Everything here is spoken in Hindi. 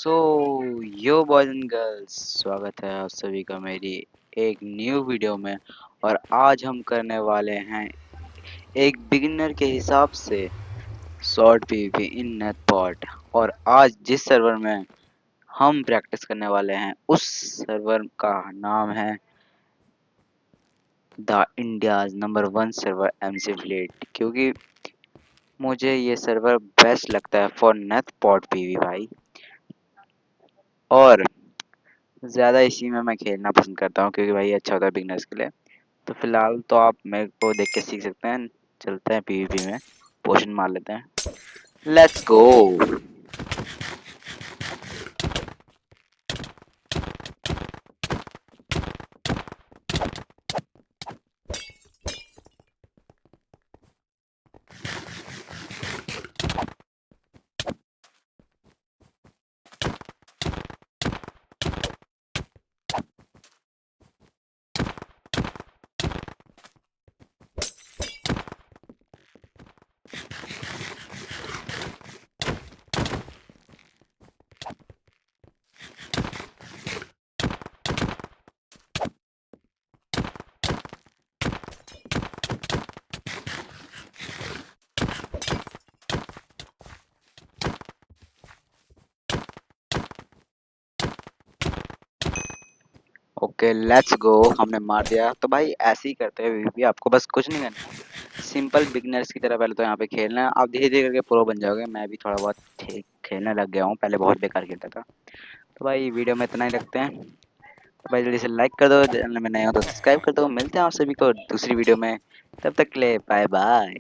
So yo boys and girls, स्वागत है आप सभी का मेरी एक न्यू वीडियो में। और आज हम करने वाले हैं एक बिगिनर के हिसाब से शॉर्ट पीवीपी इन नेटपॉट। और आज जिस सर्वर में हम प्रैक्टिस करने वाले हैं उस सर्वर का नाम है the India's number 1 server MC fleet, क्योंकि मुझे ये सर्वर बेस्ट लगता है फॉर नेटपॉट पीवी भाई। और ज़्यादा इसी में मैं खेलना पसंद करता हूँ क्योंकि भाई अच्छा होता है बिगनर्स के लिए। तो फिलहाल तो आप मेरे को देख के सीख सकते हैं। चलते हैं पीवीपी में, पोशन मार लेते हैं। Let's go. Okay let's go, हमने मार दिया। तो भाई ऐसे ही करते हैं पीवीपी, आपको बस कुछ नहीं करना, सिंपल बिगनर्स की तरह पहले तो यहाँ पे खेलना है। आप धीरे धीरे करके प्रो बन जाओगे। मैं भी थोड़ा बहुत ठीक खेलने लग गया हूँ, पहले बहुत बेकार खेलता था। तो भाई वीडियो में इतना ही रखते हैं। तो भाई जल्दी से लाइक कर दो, चैनल में नए हो तो सब्सक्राइब कर दो। मिलते हैं आप सभी को दूसरी वीडियो में, तब तक के लिए बाय बाय।